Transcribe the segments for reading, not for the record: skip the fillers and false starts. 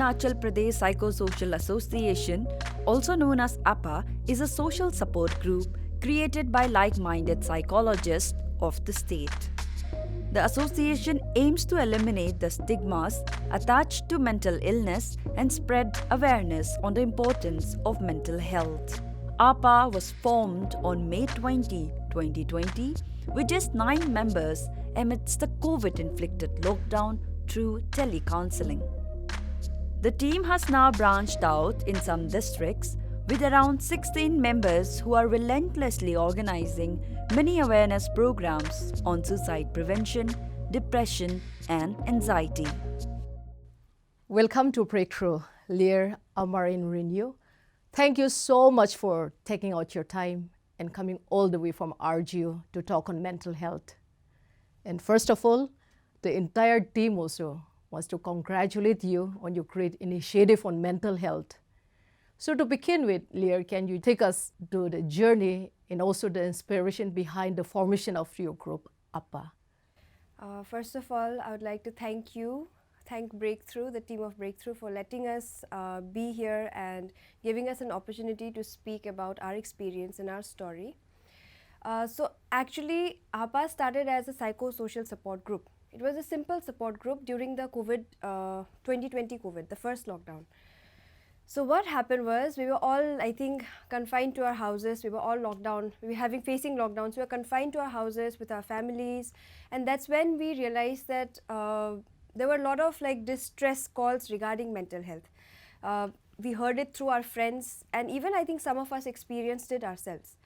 Arunachal Pradesh Psychosocial Association, also known as AAPPA, is a social support group created by like-minded psychologists of the state. The association aims to eliminate the stigmas attached to mental illness and spread awareness on the importance of mental health. AAPPA was formed on May 20, 2020, with just 9 members amidst the COVID-inflicted lockdown through telecounseling. The team has now branched out in some districts with around 16 members who are relentlessly organizing many awareness programs on suicide prevention, depression, and anxiety. Welcome to Breakthrough, Leeyir, Amar, and Rinyo. Thank you so much for taking out your time and coming all the way from RGU to talk on mental health. And first of all, the entire team also wants to congratulate you on your great initiative on mental health. So to begin with, Leeyir, can you take us to the journey and also the inspiration behind the formation of your group, AAPPA? First of all, I would like to thank Breakthrough, the team of Breakthrough, for letting us be here and giving us an opportunity to speak about our experience and our story. So actually, AAPPA started as a psychosocial support group. It was a simple support group during the 2020 COVID, the first lockdown. So what happened was, we were all, I think, confined to our houses. We were all locked down. We were facing lockdowns. We were confined to our houses with our families. And that's when we realized that there were a lot of distress calls regarding mental health. We heard it through our friends, and even I think some of us experienced it ourselves.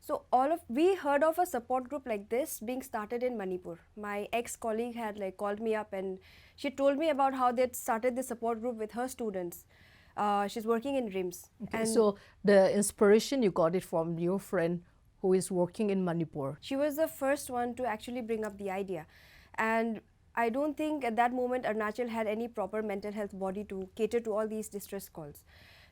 So we heard of a support group like this being started in Manipur. My ex-colleague had called me up and she told me about how they'd started the support group with her students. She's working in RIMS. Okay, and so the inspiration, you got it from your friend who is working in Manipur. She was the first one to actually bring up the idea. And I don't think at that moment Arunachal had any proper mental health body to cater to all these distress calls.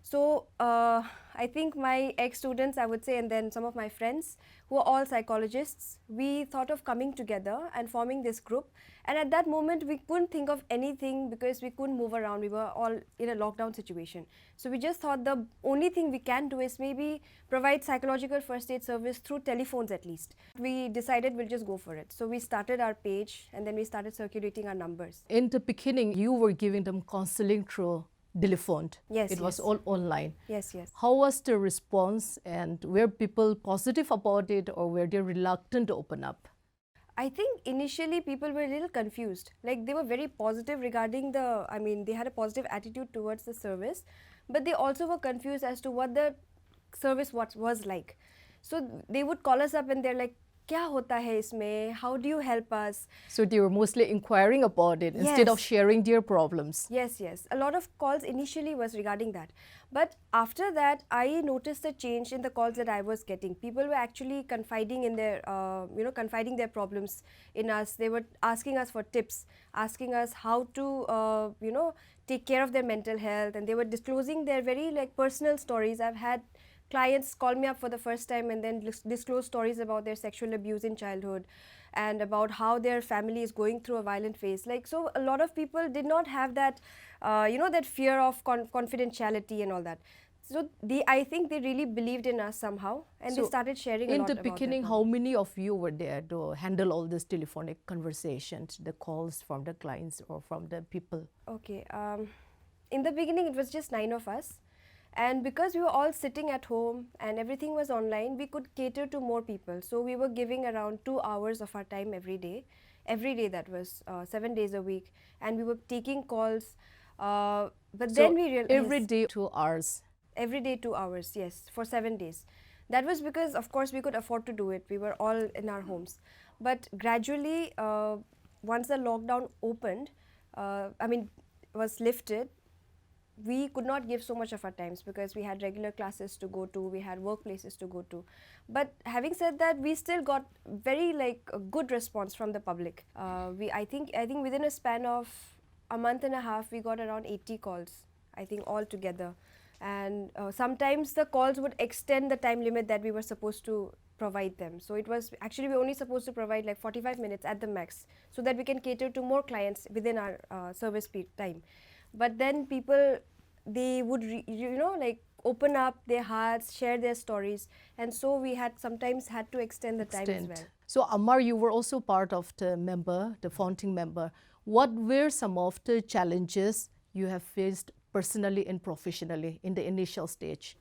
So I think my ex-students, I would say, and then some of my friends who are all psychologists, we thought of coming together and forming this group. And at that moment, we couldn't think of anything because we couldn't move around. We were all in a lockdown situation. So we just thought the only thing we can do is maybe provide psychological first aid service through telephones at least. We decided we'll just go for it. So we started our page and then we started circulating our numbers. In the beginning, you were giving them counseling through telephone. Yes, it was all online. Yes, yes. How was the response, and were people positive about it or were they reluctant to open up? I think initially people were a little confused. They were very positive regarding they had a positive attitude towards the service, but they also were confused as to what the service was like. So they would call us up and they're like, "Kya hota hai isme? How do you help us?" So they were mostly inquiring about it instead of sharing their problems. Yes, yes. A lot of calls initially was regarding that. But after that, I noticed a change in the calls that I was getting. People were actually confiding in their, confiding their problems in us. They were asking us for tips, asking us how to, take care of their mental health. And they were disclosing their very personal stories. I've had clients call me up for the first time and then disclose stories about their sexual abuse in childhood and about how their family is going through a violent phase. So a lot of people did not have that, that fear of confidentiality and all that. So I think they really believed in us somehow, and they started sharing a lot about In the beginning, how many of you were there to handle all these telephonic conversations, the calls from the clients or from the people? Okay. In the beginning, it was just 9 of us. And because we were all sitting at home and everything was online, we could cater to more people. So we were giving around 2 hours of our time every day. Every day, that was 7 days a week. And we were taking calls. But then we realized... Every day 2 hours? Every day 2 hours, yes, for 7 days. That was because, of course, we could afford to do it. We were all in our homes. But gradually, once the lockdown opened, was lifted, we could not give so much of our times because we had regular classes to go to, we had workplaces to go to. But having said that, we still got very a good response from the public. I think within a span of a month and a half, we got around 80 calls, I think all together. And sometimes the calls would extend the time limit that we were supposed to provide them. So it was actually, we were only supposed to provide 45 minutes at the max so that we can cater to more clients within our service time. but then people, they would like open up their hearts, share their stories, and so we had sometimes had to extend the time as well. So Amar, you were also part of the founding member. What were some of the challenges you have faced personally and professionally in the initial stage?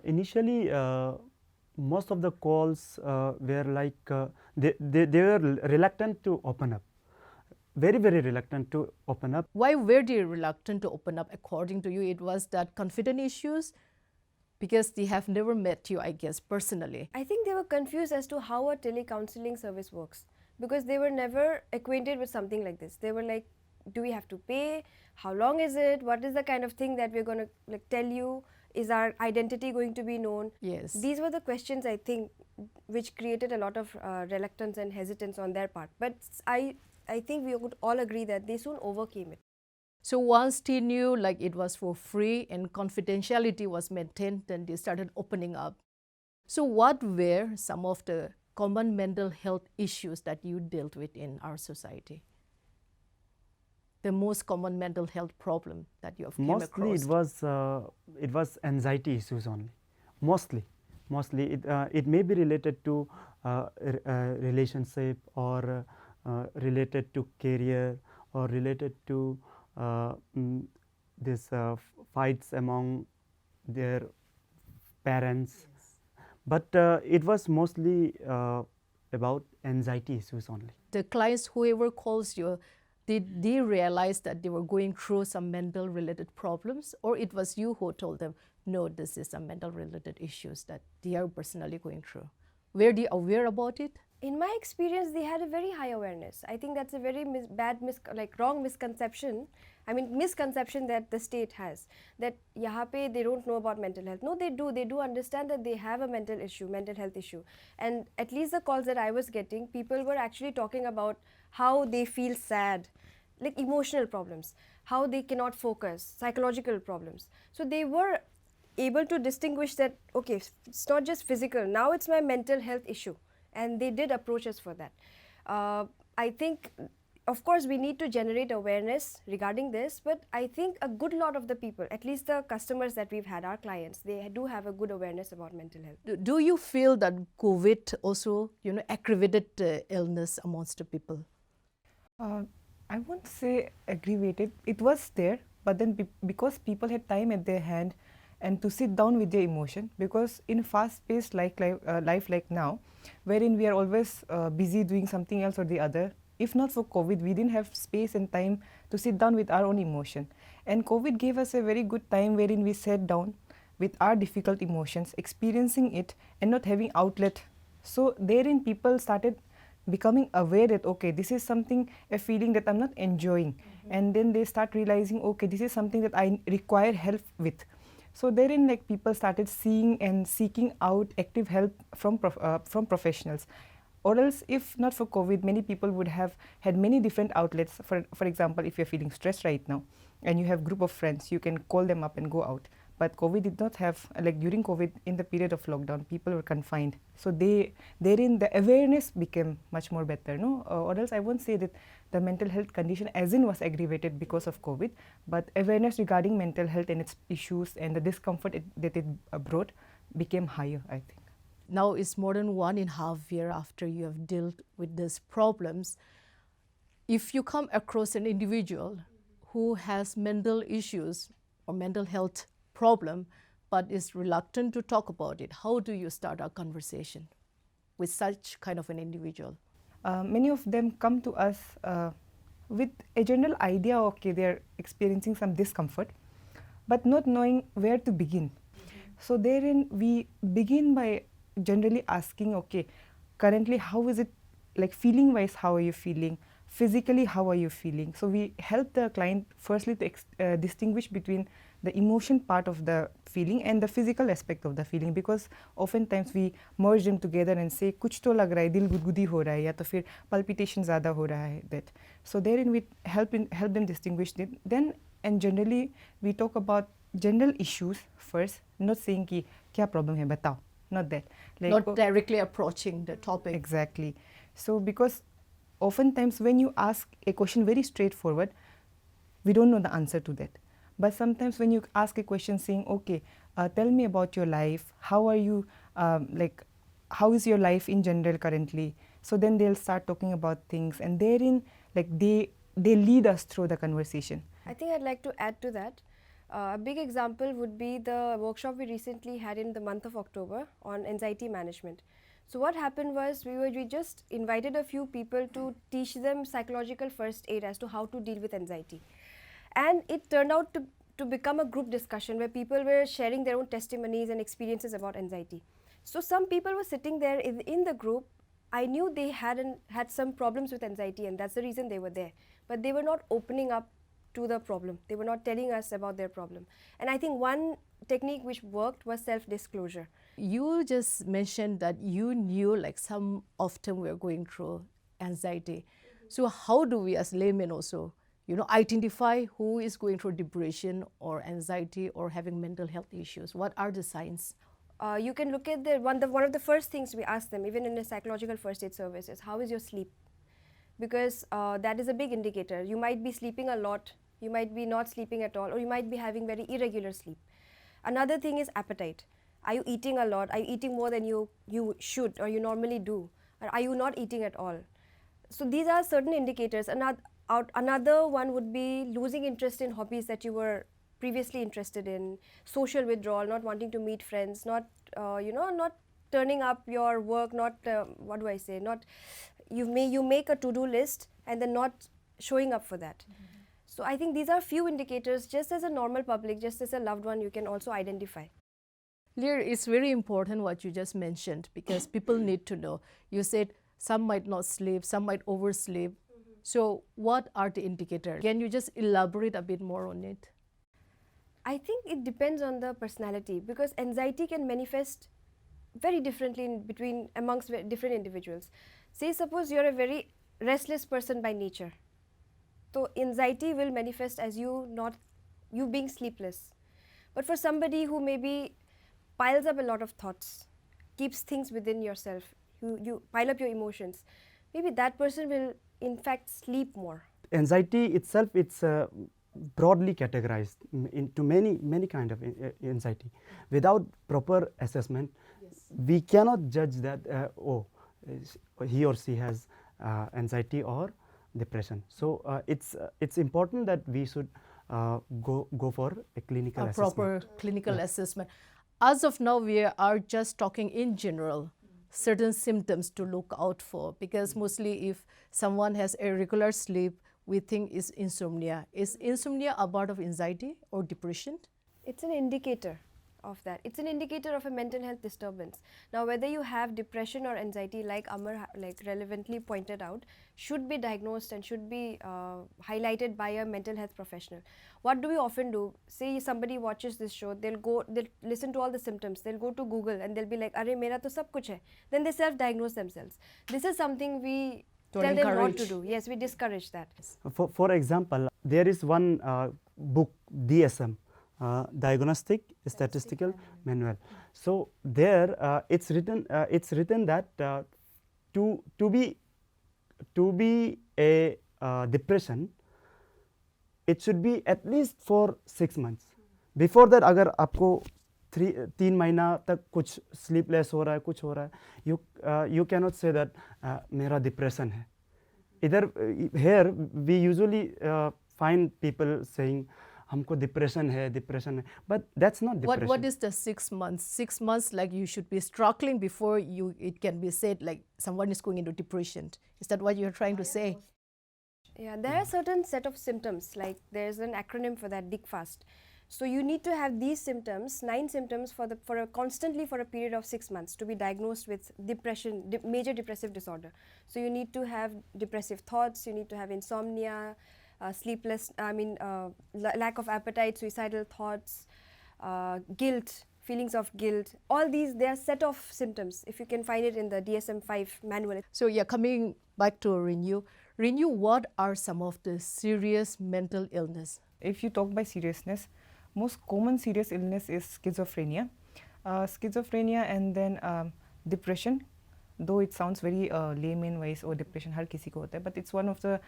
Initially, most of the calls were like they were reluctant to open up, very reluctant to open up. Why were they reluctant to open up? According to you, it was that confidence issues, because they have never met you, I guess, personally. I think they were confused as to how a telecounseling service works, because they were never acquainted with something like this. They were like, do we have to pay? How long is it? What is the kind of thing that we're going to like tell you? Is our identity going to be known? Yes. These were the questions, I think, which created a lot of reluctance and hesitance on their part. But I think we could all agree that they soon overcame it. So once they knew like it was for free and confidentiality was maintained, then they started opening up. So what were some of the common mental health issues that you dealt with in our society? The most common mental health problem that you have came Mostly across? it was anxiety issues only. Mostly it may be related to relationship, or related to career, or related to this fights among their parents. Yes. But it was mostly about anxiety issues only. The clients, whoever calls you, did they realize that they were going through some mental related problems, or it was you who told them, no, this is some mental related issues that they are personally going through? Were they aware about it? In my experience, they had a very high awareness. I think that's a very wrong misconception. I mean, misconception that the state has, that yahan pe they don't know about mental health. No, they do. They do understand that they have a mental health issue. And at least the calls that I was getting, people were actually talking about how they feel sad, like emotional problems, how they cannot focus, psychological problems. So they were able to distinguish that, okay, it's not just physical, now it's my mental health issue. And they did approach us for that. I think, of course, we need to generate awareness regarding this, but I think a good lot of the people, at least the customers that we've had, our clients, they do have a good awareness about mental health. Do you feel that COVID also, aggravated illness amongst the people? I won't say aggravated. It was there, but then because people had time at their hand and to sit down with their emotion, because in fast-paced life like now, wherein we are always busy doing something else or the other, if not for COVID, we didn't have space and time to sit down with our own emotion. And COVID gave us a very good time wherein we sat down with our difficult emotions, experiencing it and not having outlet. So therein people started becoming aware that, okay, this is something, a feeling that I'm not enjoying. And then they start realizing, okay, this is something that I require help with. So therein, like, people started seeing and seeking out active help from professionals. Or else, if not for COVID, many people would have had many different outlets. For example, if you're feeling stressed right now and you have group of friends, you can call them up and go out. But COVID did not have, like during COVID, in the period of lockdown, people were confined. So therein the awareness became much more better, no? Or else I won't say that the mental health condition as in was aggravated because of COVID, but awareness regarding mental health and its issues and the discomfort that it brought became higher, I think. Now it's more than 1.5 years after you have dealt with these problems. If you come across an individual who has mental issues or mental health problem, but is reluctant to talk about it, how do you start a conversation with such kind of an individual? Many of them come to us with a general idea, okay, they're experiencing some discomfort, but not knowing where to begin. So therein we begin by generally asking, okay, currently how is it, like feeling wise, how are you feeling? Physically, how are you feeling? So we help the client firstly to distinguish between the emotion part of the feeling and the physical aspect of the feeling, because oftentimes we merge them together and say कुछ तो लग रहा है, दिल गुदगुदी हो रहा है, या तो फिर palpitation ज़्यादा हो रहा है, that. So therein we help them distinguish it. Then, and generally we talk about general issues first, not saying कि क्या problem है बताओ, not that. Like, not directly approaching the topic. Exactly. So because oftentimes when you ask a question very straightforward, we don't know the answer to that. But sometimes when you ask a question saying, okay, tell me about your life, how are you, like, how is your life in general currently? So then they'll start talking about things, and therein, like, they lead us through the conversation. I think I'd like to add to that. A big example would be the workshop we recently had in the month of October on anxiety management. So what happened was we just invited a few people to teach them psychological first aid as to how to deal with anxiety. And it turned out to become a group discussion where people were sharing their own testimonies and experiences about anxiety. So some people were sitting there in the group. I knew they had some problems with anxiety, and that's the reason they were there. But they were not opening up to the problem. They were not telling us about their problem. And I think one technique which worked was self-disclosure. You just mentioned that you knew like some of them were going through anxiety. So how do we as laymen also, identify who is going through depression or anxiety or having mental health issues? What are the signs? You can look at one of the first things we ask them, even in a psychological first aid service, is how is your sleep? Because that is a big indicator. You might be sleeping a lot, you might be not sleeping at all, or you might be having very irregular sleep. Another thing is appetite. Are you eating a lot? Are you eating more than you should or you normally do? Or are you not eating at all? So these are certain indicators. Another one would be losing interest in hobbies that you were previously interested in, social withdrawal, not wanting to meet friends, not turning up your work, you make a to-do list and then not showing up for that. So I think these are few indicators, just as a normal public, just as a loved one, you can also identify. Leeyir, it's very important what you just mentioned because people need to know. You said some might not sleep, some might oversleep. So what are the indicators? Can you just elaborate a bit more on it? I think it depends on the personality, because anxiety can manifest very differently amongst different individuals. Say suppose you're a very restless person by nature. So anxiety will manifest as you being sleepless. But for somebody who maybe piles up a lot of thoughts, keeps things within yourself, you pile up your emotions, maybe that person will in fact sleep more. Anxiety itself, it's broadly categorized into many kind of anxiety. Without proper assessment, we cannot judge that he or she has anxiety or depression. So it's important that we should go for a clinical assessment. Proper clinical assessment. As of now, we are just talking in general, certain symptoms to look out for, because mostly if someone has irregular sleep, we think is insomnia. Is insomnia a part of anxiety or depression? It's an indicator of that. It's an indicator of a mental health disturbance. Now, whether you have depression or anxiety, like Amar relevantly pointed out, should be diagnosed and should be highlighted by a mental health professional. What do we often do? Say somebody watches this show, they'll listen to all the symptoms, they'll go to Google and they'll be like, "Arey, mera to sab kuch hai." Then they self-diagnose themselves. This is something we tell them not to do. Yes, we discourage that. For example, there is one book, DSM, Diagnostic Statistical Manual. So there it's written that to be a depression, it should be at least for 6 months. Before that, अगर आपको 3 महीना तक कुछ sleepless हो रहा है, कुछ हो रहा है, you cannot say that मेरा depression है. Here we usually find people saying हमको depression है, but that's not depression. What is the 6 months? 6 months, like you should be struggling before it can be said like someone is going into depression. Is that what you're trying to say? Yeah, there are certain set of symptoms, like there's an acronym for that, DICFAST. So you need to have these symptoms, 9 symptoms constantly for a period of 6 months to be diagnosed with depression, major depressive disorder. So you need to have depressive thoughts, you need to have insomnia, lack of appetite, suicidal thoughts, guilt, feelings of guilt. All these, they are set of symptoms, if you can find it in the DSM-5 manual. So yeah, coming back to Rinyo, what are some of the serious mental illness? If you talk by seriousness, most common serious illness is schizophrenia. Schizophrenia and then depression, though it sounds very layman wise, or depression har kisi ko hota hai, but it's one of the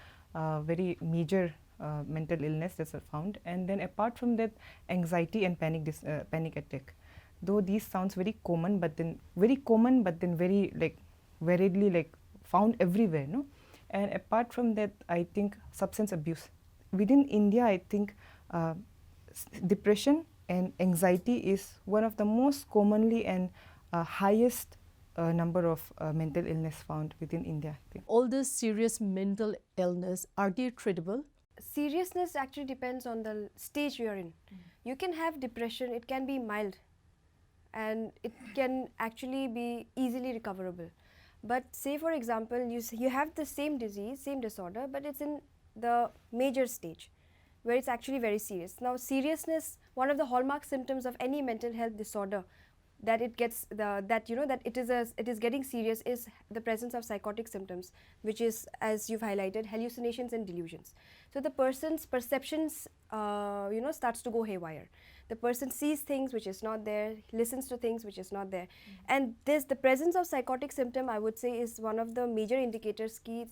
very major mental illness that's found. And then apart from that, anxiety and panic attack. Though these sounds very common, but then very like variedly like found everywhere, no. And apart from that, I think substance abuse within India, I think depression and anxiety is one of the most commonly and highest number of mental illness found within India, I think. All this serious mental illness, are they treatable? Seriousness actually depends on the stage you are in. You can have depression, it can be mild and it can actually be easily recoverable. But say for example, you have the same disease, same disorder, but it's in the major stage where it's actually very serious. Now seriousness, one of the hallmark symptoms of any mental health disorder that it gets that it is getting serious is the presence of psychotic symptoms, which is, as you've highlighted, hallucinations and delusions. So the person's perceptions starts to go haywire. The person sees things which is not there, listens to things which is not there. And the presence of psychotic symptom, I would say, is one of the major indicators ki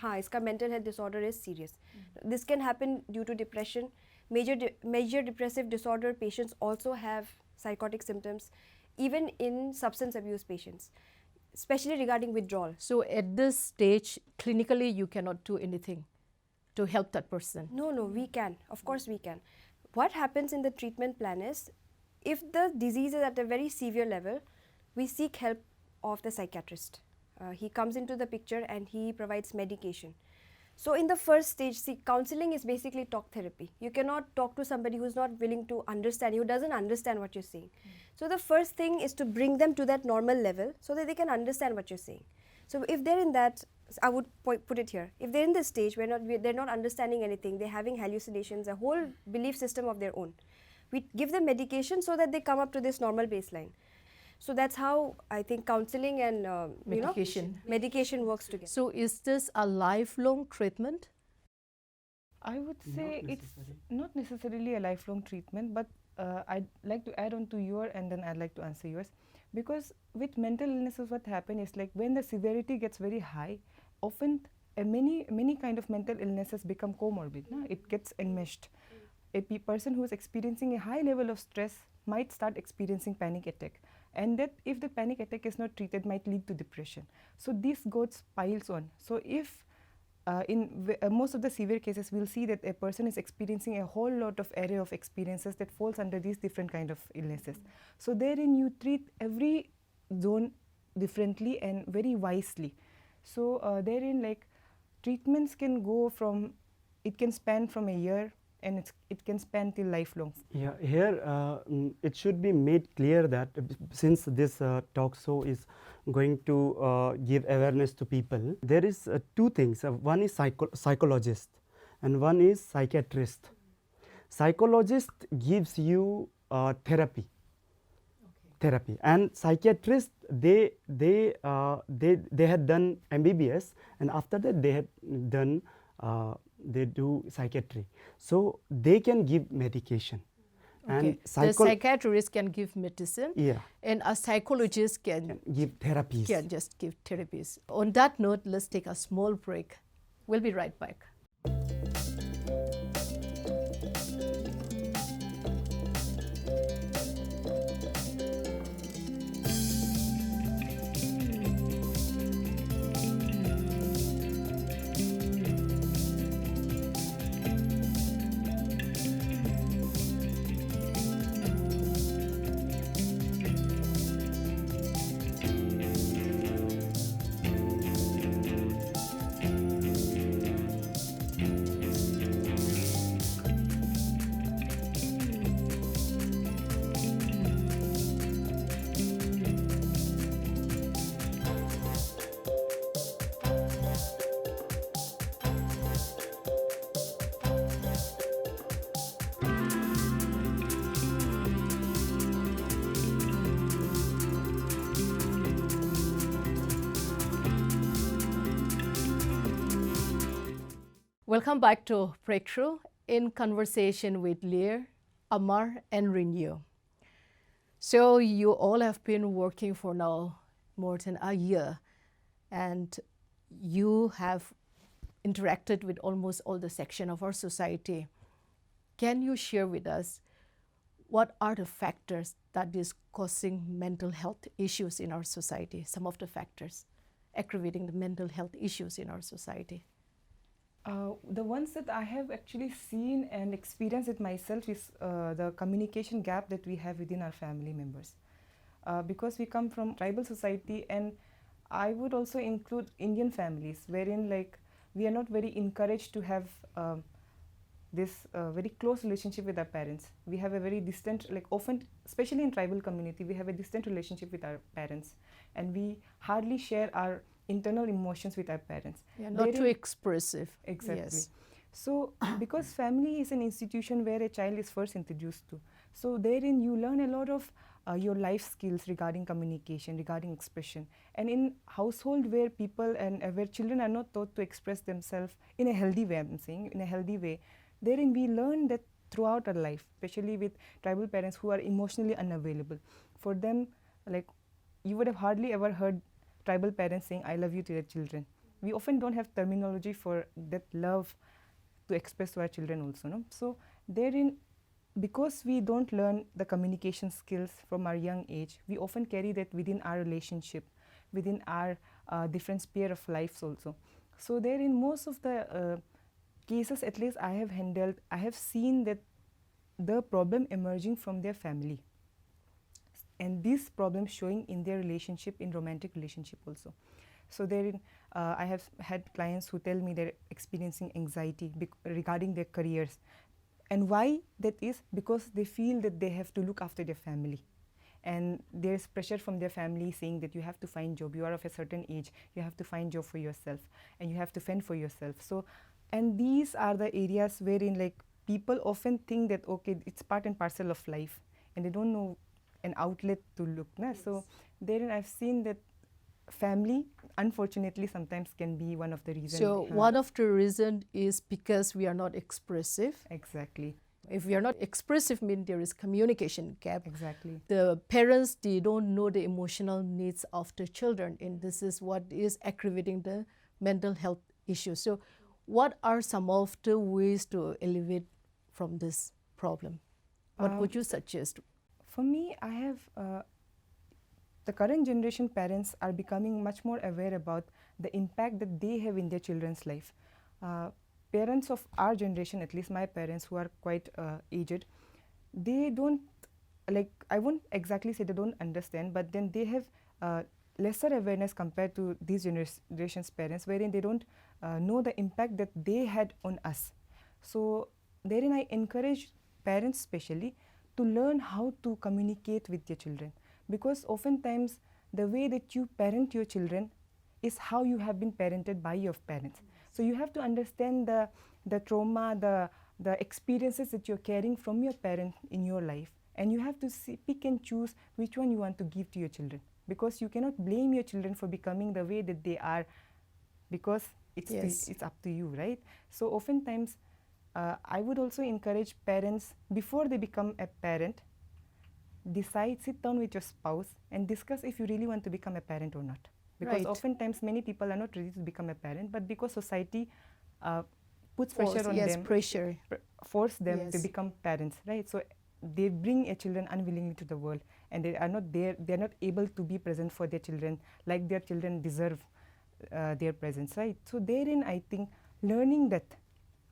iska mental health disorder is serious. This can happen due to depression. Major depressive disorder patients also have psychotic symptoms, even in substance abuse patients, especially regarding withdrawal. So at this stage, clinically, you cannot do anything to help that person? No, we can. Of course we can. What happens in the treatment plan is, if the disease is at a very severe level, we seek help of the psychiatrist. He comes into the picture and he provides medication. So in the first stage, see, counseling is basically talk therapy. You cannot talk to somebody who's not willing to understand, who doesn't understand what you're saying. So the first thing is to bring them to that normal level so that they can understand what you're saying. So if they're in that, I would put it here, if they're in this stage where they're not understanding anything, they're having hallucinations, a whole belief system of their own, we give them medication so that they come up to this normal baseline. So that's how I think counseling and medication works together. So is this a lifelong treatment? I would say it's not necessarily a lifelong treatment, but I'd like to add on to your, and then I'd like to answer yours. Because with mental illnesses, what happens is, like, when the severity gets very high, often many kind of mental illnesses become comorbid. No? It gets enmeshed. A person who is experiencing a high level of stress might start experiencing panic attack, and that, if the panic attack is not treated, might lead to depression. So this goes piles on. So if in most of the severe cases, we'll see that a person is experiencing a whole lot of array of experiences that falls under these different kind of illnesses. So therein you treat every zone differently and very wisely. So therein, like, treatments can go from, it can span from a year, and it can span till lifelong. Yeah, here it should be made clear that since this talk show is going to give awareness to people, there is two things. One is psychologist and one is psychiatrist. Psychologist gives you therapy, and psychiatrist, they had done MBBS, and after that they had done they do psychiatry, so they can give medication. Okay. And the psychiatrist can give medicine, yeah, and a psychologist can give therapies. Can just give therapies. On that note, let's take a small break. We'll be right back. Welcome back to Breakthrough, in conversation with Leeyir, Amar, and Rinyo. So you all have been working for now more than a year, and you have interacted with almost all the section of our society. Can you share with us what are the factors that is causing mental health issues in our society, some of the factors aggravating the mental health issues in our society? The ones that I have actually seen and experienced it myself is the communication gap that we have within our family members. Because we come from tribal society, and I would also include Indian families, wherein like we are not very encouraged to have this very close relationship with our parents. We have a very distant, like often, especially in tribal community, we have a distant relationship with our parents, and we hardly share our internal emotions with our parents. Yeah, not too expressive. Exactly. Yes. So, because family is an institution where a child is first introduced to, so therein you learn a lot of your life skills regarding communication, regarding expression. And in household where people and where children are not taught to express themselves in a healthy way, I'm saying, in a healthy way, therein we learn that throughout our life, especially with tribal parents who are emotionally unavailable. For them, like, you would have hardly ever heard tribal parents saying I love you to their children. We often don't have terminology for that love to express to our children also, no? So therein, because we don't learn the communication skills from our young age, we often carry that within our relationship, within our different sphere of lives also. So therein, most of the cases, at least I have handled, I have seen that the problem emerging from their family, and these problems showing in their relationship, in romantic relationship also. So therein, I have had clients who tell me they're experiencing anxiety regarding their careers. And why that is? Because they feel that they have to look after their family. And there's pressure from their family saying that you have to find job, you are of a certain age, you have to find job for yourself, and you have to fend for yourself. So, and these are the areas wherein like people often think that, okay, it's part and parcel of life, and they don't know an outlet to look. Yes. So therein I've seen that family, unfortunately, sometimes can be one of the reasons. So one of the reasons is because we are not expressive. Exactly. If we are not expressive, means there is communication gap. Exactly. The parents, they don't know the emotional needs of the children, and this is what is aggravating the mental health issues. So what are some of the ways to elevate from this problem? What would you suggest? For me, I have the current generation parents are becoming much more aware about the impact that they have in their children's life. Parents of our generation, at least my parents who are quite aged, they don't, like, I won't exactly say they don't understand, but then they have lesser awareness compared to these generation's parents, wherein they don't know the impact that they had on us. So therein I encourage parents especially to learn how to communicate with their children, because oftentimes the way that you parent your children is how you have been parented by your parents. So you have to understand the trauma, the experiences that you're carrying from your parent in your life, and you have to pick and choose which one you want to give to your children, because you cannot blame your children for becoming the way that they are, because it's up to you, right? So oftentimes I would also encourage parents, before they become a parent, sit down with your spouse and discuss if you really want to become a parent or not. Because oftentimes many people are not ready to become a parent, but because society puts pressure on them, force them to become parents, right? So they bring a children unwillingly to the world, and they are not there, they are not able to be present for their children like their children deserve their presence, right? So therein I think learning that,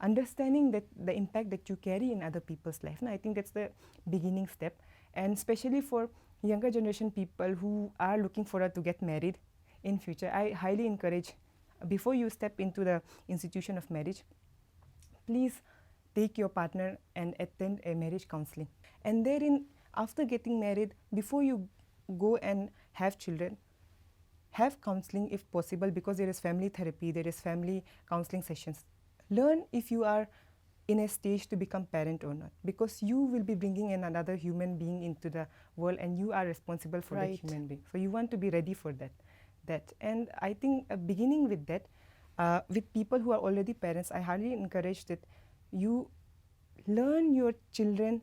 understanding that the impact that you carry in other people's life, and I think that's the beginning step. And especially for younger generation people who are looking forward to get married in future, I highly encourage, before you step into the institution of marriage, please take your partner and attend a marriage counseling. And therein, after getting married, before you go and have children, have counseling if possible, because there is family therapy, there is family counseling sessions. Learn if you are in a stage to become parent or not, because you will be bringing in another human being into the world, and you are responsible for that human being. So you want to be ready for that. And I think beginning with that, with people who are already parents, I highly encourage that you learn your children,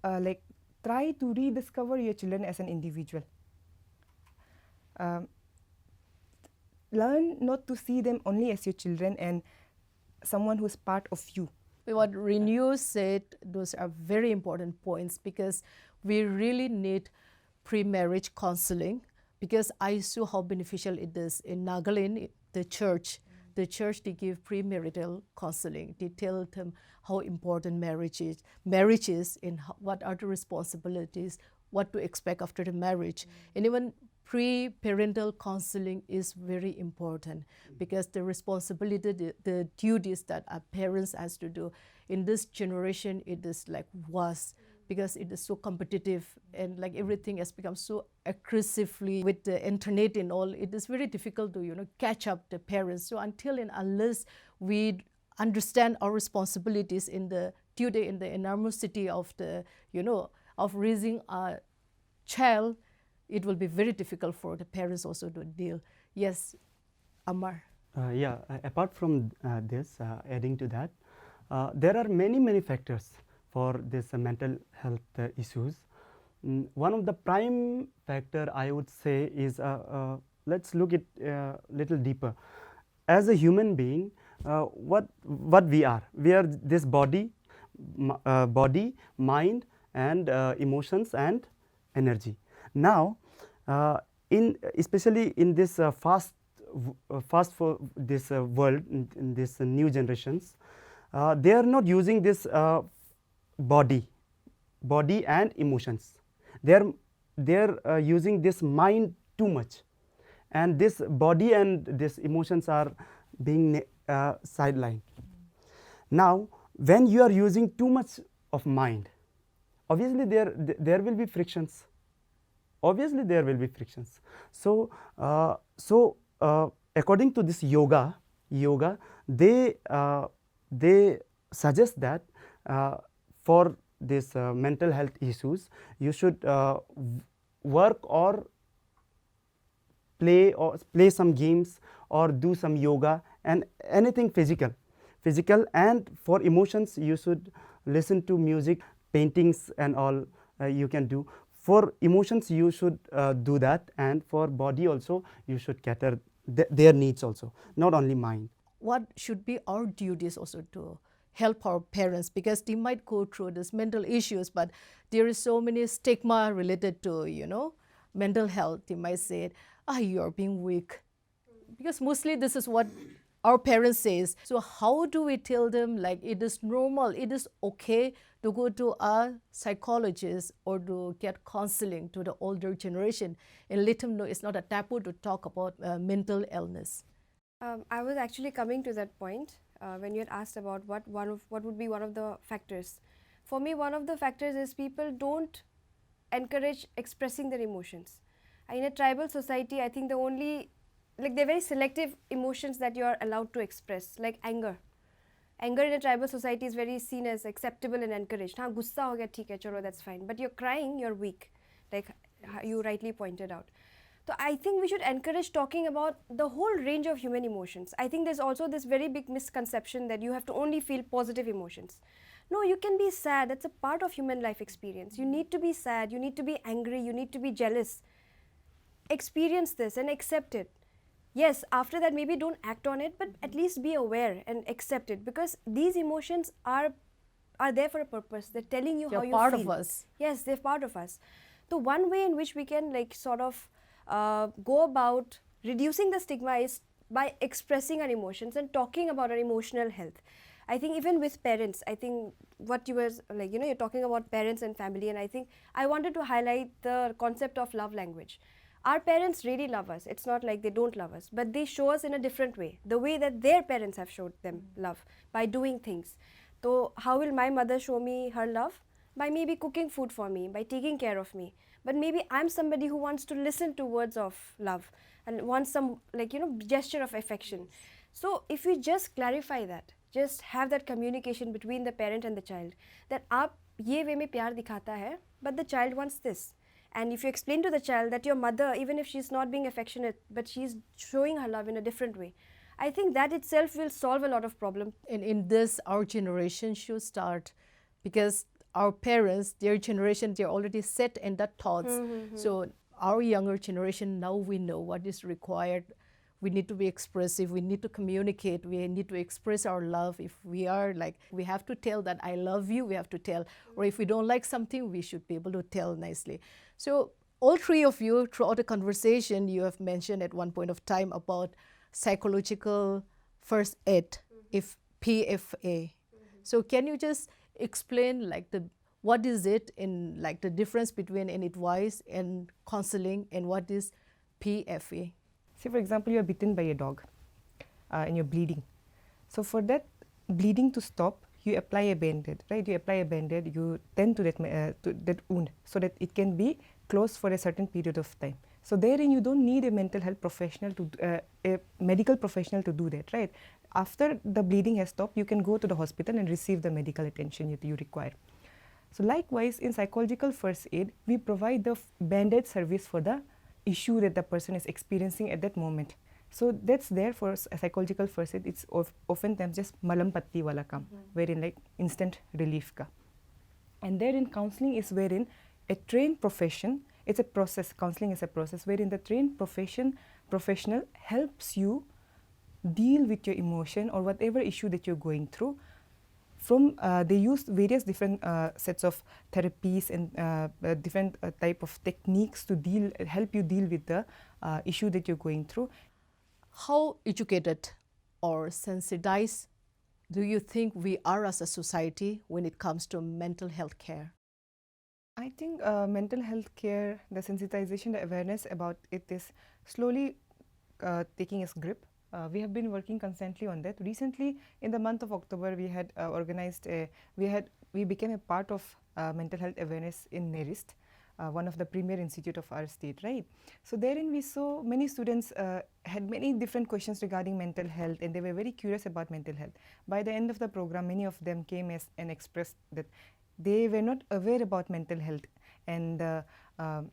like try to rediscover your children as an individual. learn not to see them only as your children and someone who's part of you. What Rinyo said, those are very important points because we really need pre-marriage counseling because I saw how beneficial it is. In Nagaland, the church, they give premarital counseling. They tell them how important marriage is and what are the responsibilities, what to expect after the marriage. And even pre-parental counseling is very important because the responsibility, the duties that our parents has to do in this generation, it is like was because it is so competitive and like everything has become so aggressively with the internet and all. It is very difficult to catch up the parents. So until and unless we understand our responsibilities in the duty in the enormity of the of raising a child, it will be very difficult for the parents also to deal. Yes, Amar. Apart from this, adding to that, there are many factors for this mental health issues. One of the prime factor I would say is, let's look at little deeper. As a human being, what we are this body, mind, and emotions and energy. Now, especially in this fast for this world, in this new generations, they are not using this body and emotions. They're using this mind too much, and this body and this emotions are being sidelined. Now, when you are using too much of mind, obviously there will be frictions. So according to this yoga, they suggest that for this mental health issues, you should work or play some games or do some yoga and anything physical. And for emotions, you should listen to music, paintings and all you can do. For emotions, you should do that, and for body also, you should cater their needs also, not only mind. What should be our duties also to help our parents, because they might go through these mental issues, but there is so many stigma related to mental health. They might say, you're being weak, because mostly this is what our parents says. So how do we tell them like it is normal, it is okay to go to a psychologist or to get counseling to the older generation and let them know it's not a taboo to talk about mental illness? I was actually coming to that point when you had asked about what would be one of the factors. For me, one of the factors is people don't encourage expressing their emotions. In a tribal society, I think they're very selective emotions that you are allowed to express, like anger. Anger in a tribal society is very seen as acceptable and encouraged. Haan, gussa ho gaya, theek hai, chalo, that's fine. But you're crying, you're weak, like you rightly pointed out. So I think we should encourage talking about the whole range of human emotions. I think there's also this very big misconception that you have to only feel positive emotions. No, you can be sad. That's a part of human life experience. You need to be sad, you need to be angry, you need to be jealous. Experience this and accept it. Yes, after that maybe don't act on it, but at least be aware and accept it, because these emotions are there for a purpose. They're telling you how you feel. They're part of us. Yes, they're part of us. So one way in which we can go about reducing the stigma is by expressing our emotions and talking about our emotional health. I think even with parents, I think what you were you're talking about parents and family, and I think I wanted to highlight the concept of love language. Our parents really love us. It's not like they don't love us, but they show us in a different way, the way that their parents have showed them love, by doing things. So how will my mother show me her love? By maybe cooking food for me, by taking care of me. But maybe I'm somebody who wants to listen to words of love and wants some gesture of affection. So if we just clarify that, just have that communication between the parent and the child, that aap ye way mein pyar dikhata hai, but the child wants this. And if you explain to the child that your mother, even if she's not being affectionate, but she's showing her love in a different way, I think that itself will solve a lot of problems. And in this, our generation should start, because our parents, their generation, they're already set in that thoughts. So our younger generation, now we know what is required, we need to be expressive, we need to communicate, we need to express our love. If we are like, we have to tell that I love you, we have to tell. Or if we don't like something, we should be able to tell nicely. So all three of you, throughout the conversation, you have mentioned at one point of time about psychological first aid, if PFA. So can you just explain like what is it in like the difference between an advice and counseling, and what is PFA? Say, for example, you are bitten by a dog and you're bleeding. So for that bleeding to stop, you apply a band-aid, right? You apply a band-aid, you tend to that wound so that it can be closed for a certain period of time. So therein you don't need a mental health professional a medical professional to do that, right? After the bleeding has stopped, you can go to the hospital and receive the medical attention that you require. So likewise, in psychological first aid, we provide the band-aid service for the issue that the person is experiencing at that moment. So that's there for psychological first aid. It's oftentimes just malam patti wala kam, wherein like instant relief ka. And therein counseling is wherein a trained profession, it's a process, counseling is a process wherein the trained professional helps you deal with your emotion or whatever issue that you're going through. They use various different sets of therapies and different type of techniques to help you deal with the issue that you're going through. How educated or sensitized do you think we are as a society when it comes to mental health care? I think mental health care, the sensitization, the awareness about it is slowly taking its grip. We have been working constantly on that. Recently, in the month of October, we had we became a part of mental health awareness in NERIST, one of the premier institute of our state, right? So therein we saw many students had many different questions regarding mental health, and they were very curious about mental health. By the end of the program, many of them came and expressed that they were not aware about mental health and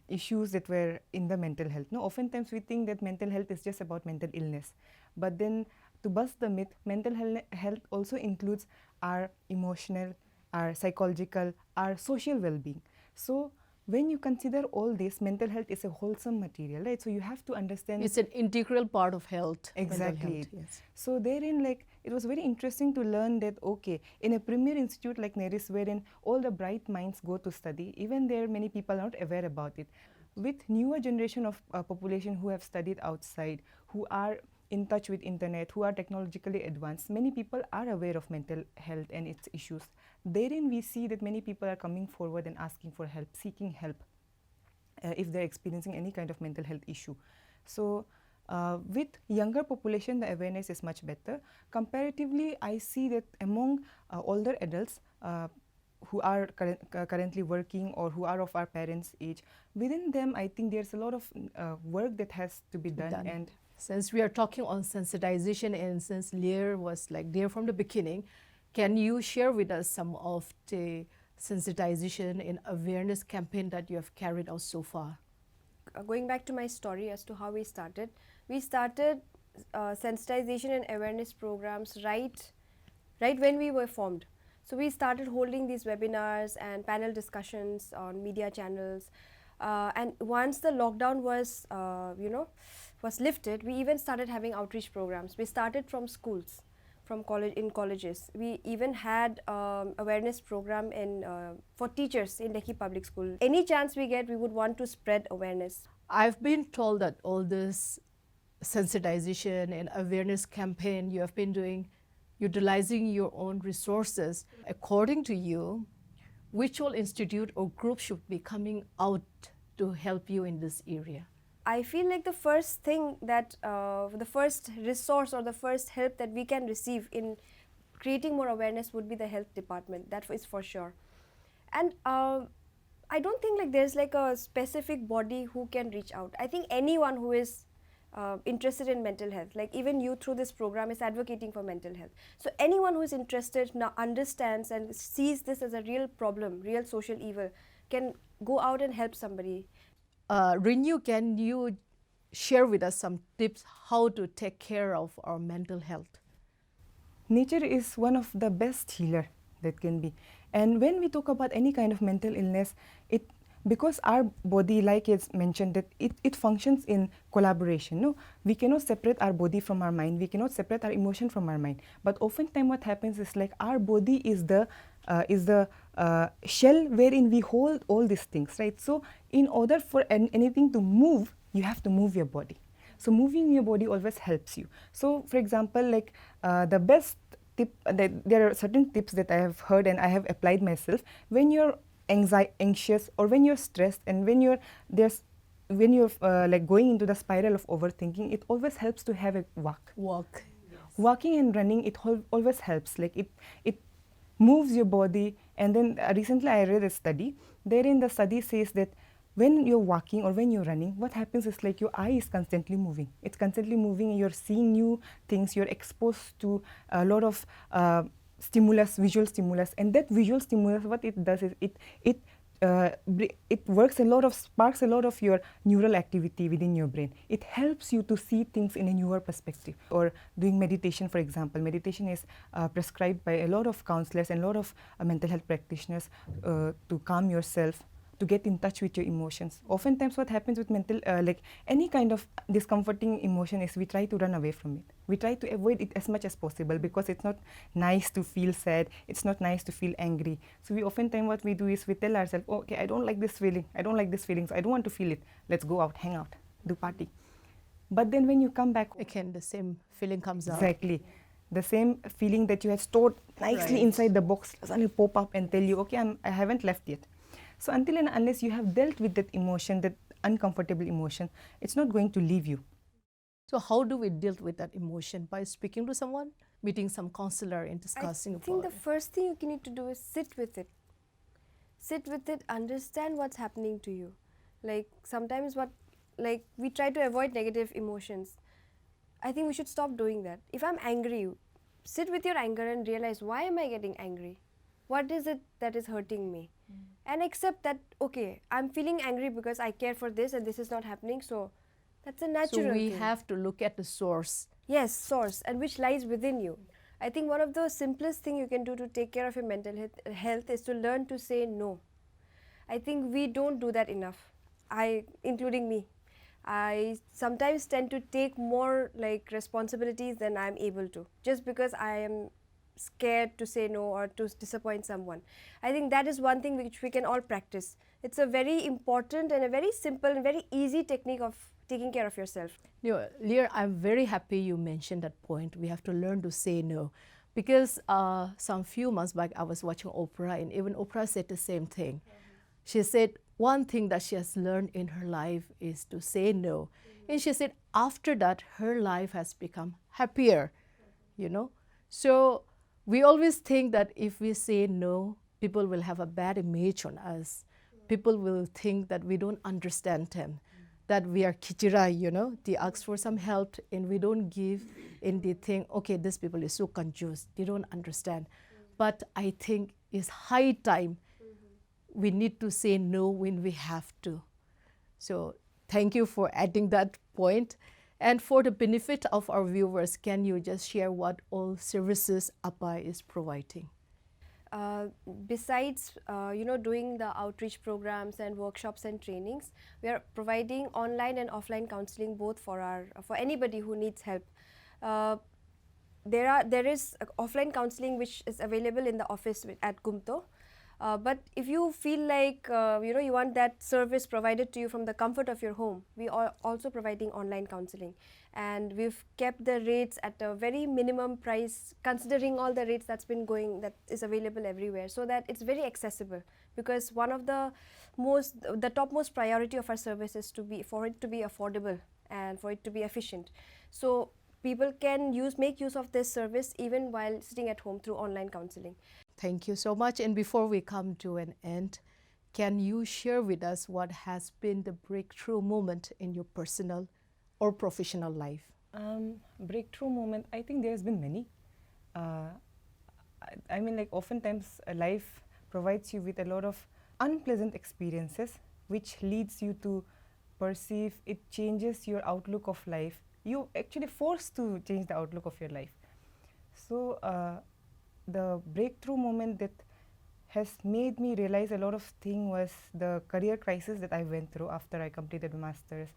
issues that were in the mental health. No, oftentimes we think that mental health is just about mental illness. But then to bust the myth, mental health also includes our emotional, our psychological, our social well-being. So when you consider all this, mental health is a wholesome material, right? So you have to understand. It's an integral part of health. Exactly. Health, yes. So therein, like, it was very interesting to learn that, okay, in a premier institute like NERIS, wherein all the bright minds go to study, even there many people are not aware about it. With newer generation of population who have studied outside, who are in touch with internet, who are technologically advanced, many people are aware of mental health and its issues. Therein we see that many people are coming forward and asking for help, seeking help if they're experiencing any kind of mental health issue. So with younger population, the awareness is much better. Comparatively, I see that among older adults who are currently working or who are of our parents' age, within them I think there's a lot of work that has to be done. And since we are talking on sensitization, and since Leeyir was like there from the beginning, can you share with us some of the sensitization and awareness campaign that you have carried out so far? Going back to my story as to how we started sensitization and awareness programs right when we were formed. So we started holding these webinars and panel discussions on media channels, and once the lockdown was was lifted, we even started having outreach programs. We started from schools, from colleges. We even had awareness program for teachers in Lekki Public School. Any chance we get, we would want to spread awareness. I've been told that all this sensitization and awareness campaign you have been doing, utilizing your own resources. According to you, which all institute or group should be coming out to help you in this area? I feel like the first thing that, the first resource or the first help that we can receive in creating more awareness would be the health department. That is for sure. And I don't think like there's like a specific body who can reach out. I think anyone who is interested in mental health, like even you through this program is advocating for mental health. So anyone who is interested now understands and sees this as a real problem, real social evil, can go out and help somebody. Rinyo, can you share with us some tips how to take care of our mental health? Nature is one of the best healer that can be. And when we talk about any kind of mental illness, because our body, like it's mentioned, that it functions in collaboration. No, we cannot separate our body from our mind. We cannot separate our emotion from our mind. But oftentimes what happens is like our body is the shell wherein we hold all these things, right? So in order for anything to move, you have to move your body. So moving your body always helps you. So for example, like the best tip, there are certain tips that I have heard and I have applied myself. When you're anxious or when you're stressed and when you're like going into the spiral of overthinking, it always helps to have a walk. Walking and running, it always helps. Like it moves your body. And then recently I read a study. Therein the study says that when you're walking or when you're running, what happens is like your eye is constantly moving. It's constantly moving and you're seeing new things. You're exposed to a lot of stimulus, visual stimulus. And that visual stimulus, what it does is it works a lot of, sparks a lot of your neural activity within your brain. It helps you to see things in a newer perspective. Or doing meditation, for example. Meditation is prescribed by a lot of counselors and a lot of mental health practitioners to calm yourself, to get in touch with your emotions. Oftentimes what happens with mental, like any kind of discomforting emotion is we try to run away from it. We try to avoid it as much as possible because it's not nice to feel sad, it's not nice to feel angry. So we oftentimes what we do is we tell ourselves, oh, okay, I don't like this feeling, I don't like this feeling, so I don't want to feel it. Let's go out, hang out, do party. But then when you come back, Again, the same feeling comes out. exactly. The same feeling that you had stored nicely inside the box suddenly pop up and tell you, okay, I haven't left yet. So until and unless you have dealt with that emotion, that uncomfortable emotion, it's not going to leave you. So how do we deal with that emotion? By speaking to someone, meeting some counselor and discussing I think about the it? first thing you need to do is sit with it. Sit with it, understand what's happening to you. Like sometimes we try to avoid negative emotions. I think we should stop doing that. If I'm angry, sit with your anger and realize, why am I getting angry? What is it that is hurting me? And accept that, okay, I'm feeling angry because I care for this and this is not happening, so that's a natural So we thing. have to look at the source. Yes, source, and which lies within you. I think one of the simplest thing you can do to take care of your mental health is to learn to say no. I think we don't do that enough, including me. I sometimes tend to take more like responsibilities than I'm able to, just because I am scared to say no or to disappoint someone. I think that is one thing which we can all practice. It's a very important and a very simple and very easy technique of taking care of yourself. Leeyir, I'm very happy you mentioned that point. We have to learn to say no. Because some few months back, I was watching Oprah, and even Oprah said the same thing. She said one thing that she has learned in her life is to say no. And she said after that, her life has become happier, you know. So we always think that if we say no, people will have a bad image on us. People will think that we don't understand them, that we are kichira, you know. They ask for some help and we don't give, and they think, okay, this people is so confused, they don't understand. But I think it's high time we need to say no when we have to. So thank you for adding that point. And for the benefit of our viewers, can you just share what all services AAPPA is providing? Besides, doing the outreach programs and workshops and trainings, we are providing online and offline counseling both for anybody who needs help. There is offline counseling which is available in the office at Gumto. But if you feel like you want that service provided to you from the comfort of your home, we are also providing online counseling, and we've kept the rates at a very minimum price, considering all the rates that is available everywhere, so that it's very accessible. Because one of the topmost priority of our service is for it to be affordable and for it to be efficient. So people can make use of this service even while sitting at home through online counseling. Thank you so much. And before we come to an end, can you share with us what has been the breakthrough moment in your personal or professional life? Breakthrough moment, I think there's been many. I mean, like oftentimes life provides you with a lot of unpleasant experiences, which leads you to perceive, it changes your outlook of life. You actually forced to change the outlook of your life. So the breakthrough moment that has made me realize a lot of things was the career crisis that I went through after I completed my master's.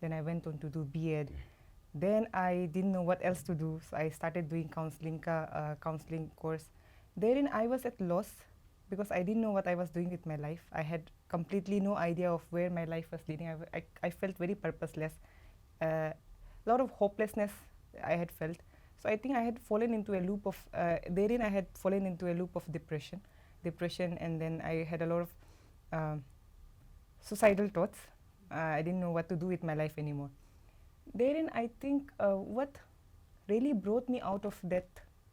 Then I went on to do B.Ed. Then I didn't know what else to do, so I started doing counseling course. Therein I was at loss because I didn't know what I was doing with my life. I had completely no idea of where my life was leading. I felt very purposeless. A lot of hopelessness I had felt. So I think I had fallen into a loop of, therein I had fallen into a loop of depression, and then I had a lot of suicidal thoughts. I didn't know what to do with my life anymore. Therein I think what really brought me out of that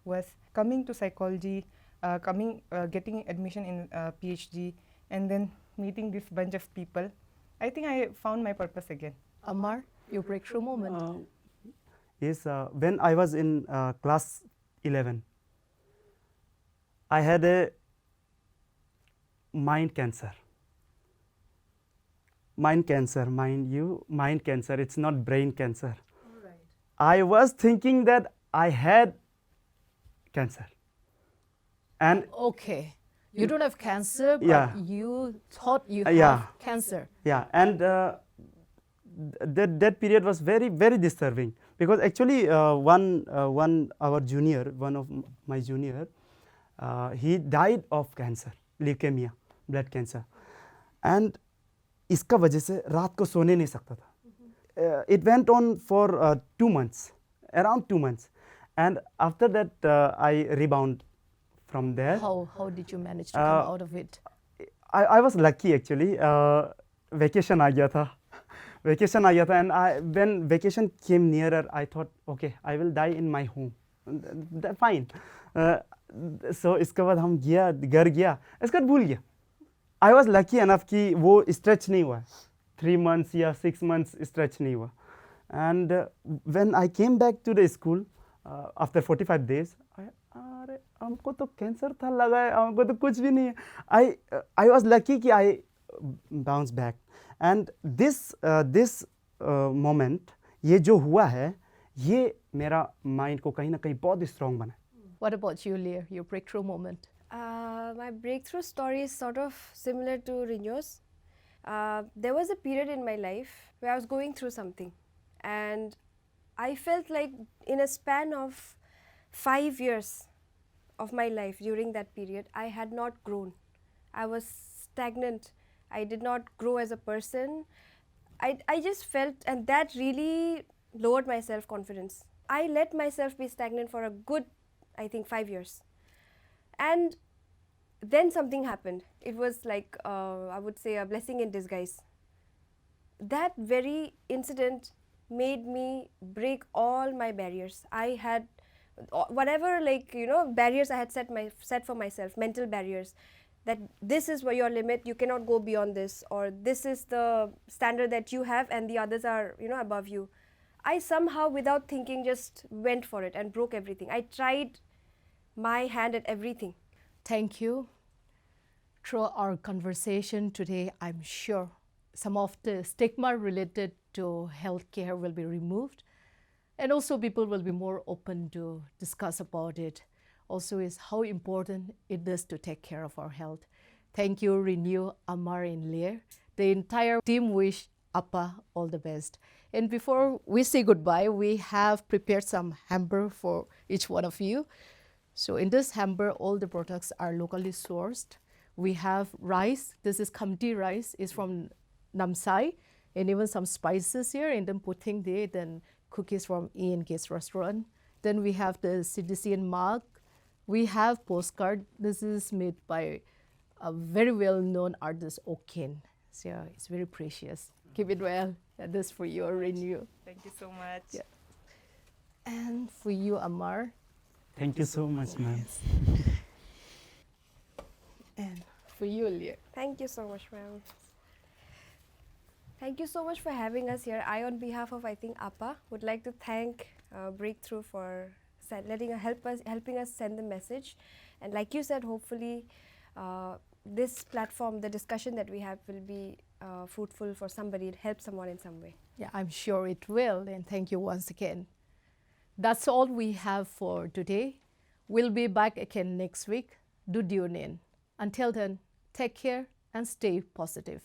was coming to psychology, getting admission in PhD, and then meeting this bunch of people. I think I found my purpose again. Amar, your breakthrough moment. Is when I was in class 11, I had a mind cancer. Mind cancer, mind cancer. It's not brain cancer. Right. I was thinking that I had cancer. And Okay. You don't have cancer, but Yeah. you thought you Yeah. have cancer. yeah, and that period was very, very disturbing, because actually one of my junior, he died of cancer, leukemia, blood cancer, and इसका वजह से रात को सोने नहीं सकता था. It went on for 2 months, around 2 months, and after that I rebound from there. How did you manage to come out of it? I was lucky actually. Vacation आ गया था. Vacation आ गया था, and when vacation came nearer, I thought, okay, I will die in my home. Fine. So इसके बाद हम घर गया, इसके बाद भूल गया. I was lucky enough कि वो stretch नहीं हुआ. 3 months या 6 months stretch नहीं हुआ. And when I came back to the school after 45 days, अरे हमको तो कैंसर था लगा है, हमको तो कुछ भी नहीं है. I was lucky कि I bounced back. And this moment, ये जो हुआ है, ये मेरा mind को कहीं ना कहीं बहुत strong बना. What about you, Leeyir, your breakthrough moment? My breakthrough story is sort of similar to Rinyo's. There was a period in my life where I was going through something, and I felt like in a span of 5 years of my life, during that period, I had not grown. I was stagnant. I did not grow as a person. I just felt, and that really lowered my self-confidence. I let myself be stagnant for a good, I think, 5 years. And then something happened. It was like, I would say, a blessing in disguise. That very incident made me break all my barriers. I had whatever, like, you know, barriers I had set for myself, mental barriers, that this is where your limit, you cannot go beyond this, or this is the standard that you have and the others are, you know, above you. I somehow, without thinking, just went for it and broke everything. I tried my hand at everything. Thank you. Through our conversation today, I'm sure some of the stigma related to healthcare will be removed, and also people will be more open to discuss about it. Also is how important it is to take care of our health. Thank you, Rinyo, Amar, and Leeyir. The entire team wish AAPPA all the best. And before we say goodbye, we have prepared some hamburger for each one of you. So in this hamburger, all the products are locally sourced. We have rice. This is Khamti rice. It's from Namsai, and even some spices here, and then putting there, then cookies from E&Ks restaurant. Then we have the CDCN mug. We have postcard. This is made by a very well-known artist, Akom. So it's very precious. Keep it well. And this for you, Rinyo. Thank you so much. Yeah. And for you, Amar. Thank you so much, ma'am. And for you, Leeyir. Thank you so much, ma'am. Thank you so much for having us here. I, on behalf of, I think, AAPPA, would like to thank Breakthrough for helping us send the message. And like you said, hopefully this platform, the discussion that we have, will be fruitful for somebody, it helps someone in some way. Yeah, I'm sure it will. And thank you once again. That's all we have for today. We'll be back again next week. Do tune in. Until then, take care and stay positive.